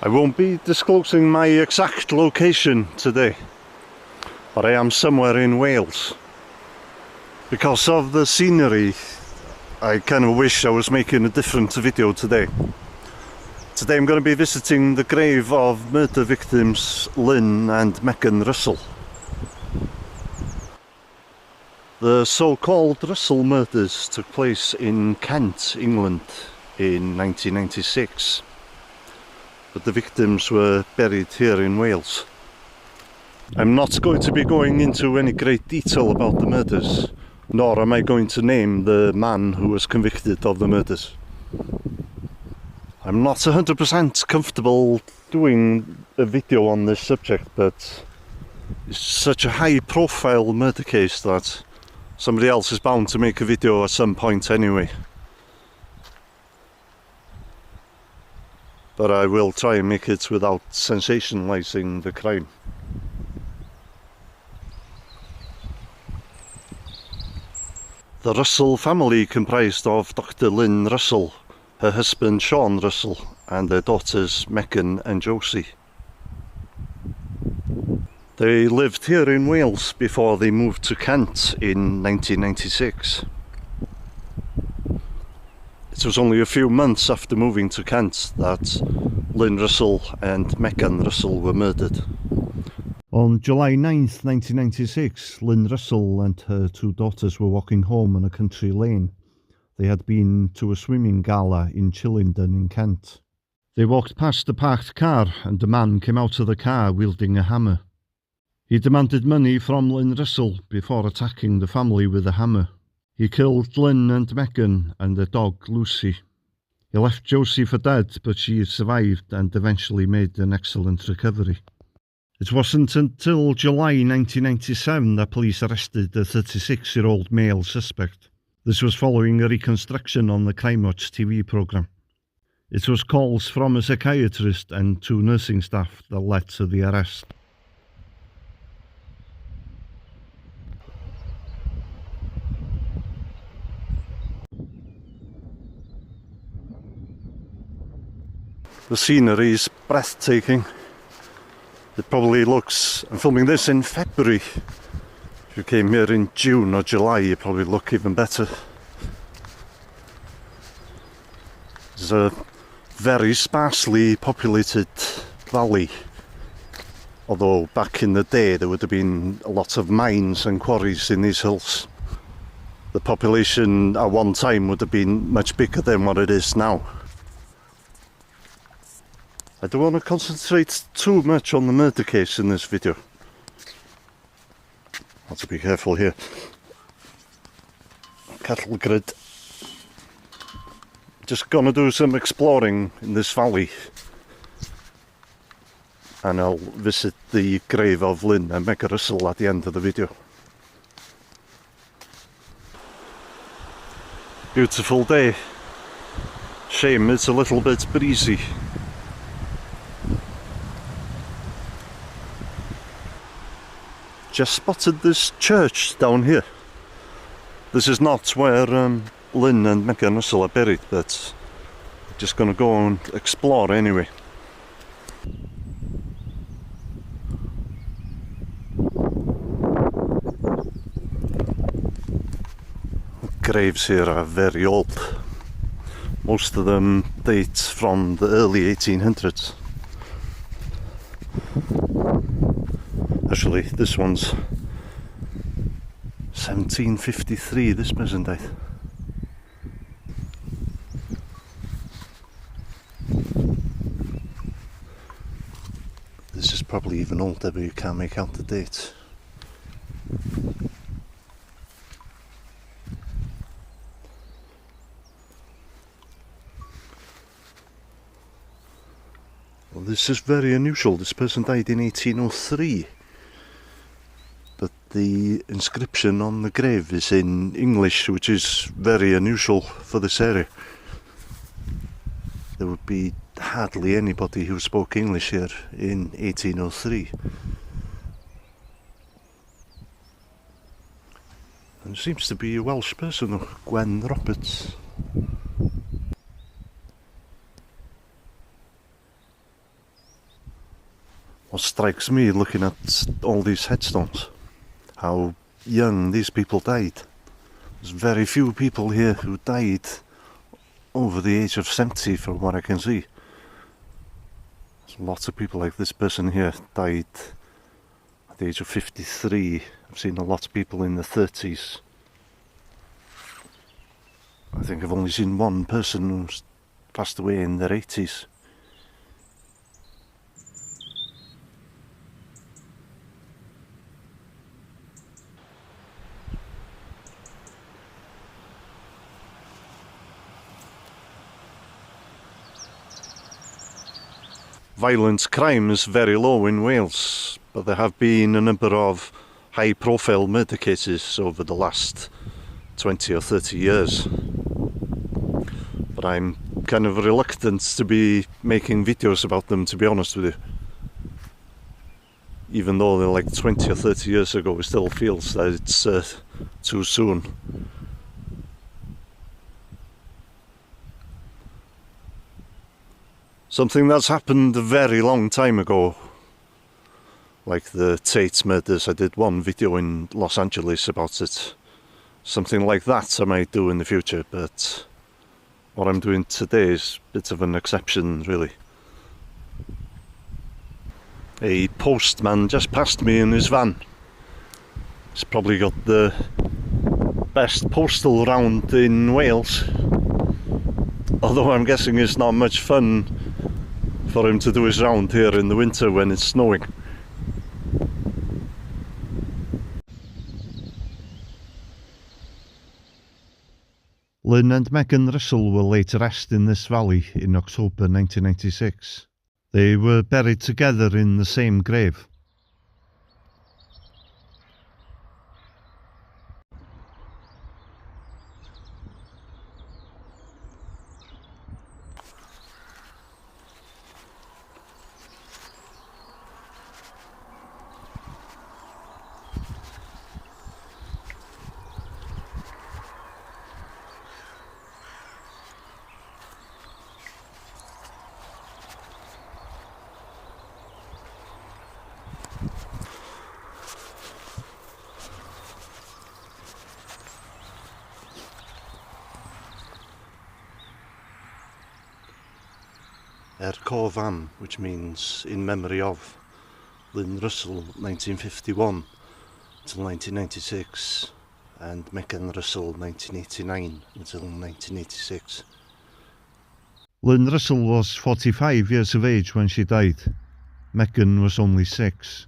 I won't be disclosing my exact location today, but I am somewhere in Wales. Because of the scenery, I kind of wish I was making a different video today. Today I'm going to be visiting the grave of murder victims Lynn and Megan Russell. The so-called Russell murders took place in Kent, England in 1996, but the victims were buried here in Wales. I'm not going to be going into any great detail about the murders, nor am I going to name the man who was convicted of the murders. I'm not 100% comfortable doing a video on this subject, but it's such a high-profile murder case that somebody else is bound to make a video at some point anyway. But I will try and make it without sensationalizing the crime. The Russell family comprised of Dr. Lynn Russell, her husband Sean Russell, and their daughters Megan and Josie. They lived here in Wales before they moved to Kent in 1996. It was only a few months after moving to Kent that Lynn Russell and Megan Russell were murdered. On July 9th, 1996, Lynn Russell and her two daughters were walking home on a country lane. They had been to a swimming gala in Chillingdon in Kent. They walked past a parked car and a man came out of the car wielding a hammer. He demanded money from Lynn Russell before attacking the family with a hammer. He killed Lynn and Megan and their dog Lucy. He left Josie for dead, but she survived and eventually made an excellent recovery. It wasn't until July 1997 that police arrested a 36-year-old male suspect. This was following a reconstruction on the Crime Watch TV programme. It was calls from a psychiatrist and two nursing staff that led to the arrest. The scenery is breathtaking. It probably looks, I'm filming this in February. If you came here in June or July, you'd probably look even better. It's a very sparsely populated valley. Although back in the day there would have been a lot of mines and quarries in these hills. The population at one time would have been much bigger than what it is now. I don't want to concentrate too much on the murder case in this video. I have to be careful here. Cattle grid. Just gonna do some exploring in this valley. And I'll visit the grave of Lynn and Megan Russell at the end of the video. Beautiful day. Shame it's a little bit breezy. Just spotted this church down here. This is not where Lynn and Megan Russell are buried, but I'm just gonna go and explore anyway. Graves here are very old. Most of them date from the early 1800s. Actually, this one's 1753, this person died. This is probably even older, but you can't make out the date. Well, this is very unusual. This person died in 1803. But the inscription on the grave is in English, which is very unusual for this area. There would be hardly anybody who spoke English here in 1803. And there seems to be a Welsh person, Gwen Roberts. What strikes me looking at all these headstones, how young these people died. There's very few people here who died over the age of 70 from what I can see. There's lots of people like this person here died at the age of 53. I've seen a lot of people in the 30s. I think I've only seen one person who's passed away in their 80s. Violent crime is very low in Wales, but there have been a number of high-profile murder cases over the last 20 or 30 years. But I'm kind of reluctant to be making videos about them, to be honest with you. Even though they're like 20 or 30 years ago, it still feels that it's too soon. Something that's happened a very long time ago, like the Tate murders. I did one video in Los Angeles about it. Something like that I might do in the future, but what I'm doing today is a bit of an exception, really. A postman just passed me in his van. He's probably got the best postal round in Wales, although I'm guessing it's not much fun for him to do his round here in the winter when it's snowing. Lynn and Megan Russell were laid to rest in this valley in October 1996. They were buried together in the same grave. Cor Van, which means in memory of Lynn Russell, 1951 until 1996, and Megan Russell, 1989 until 1986. Lynn Russell was 45 years of age when she died. Megan was only 6.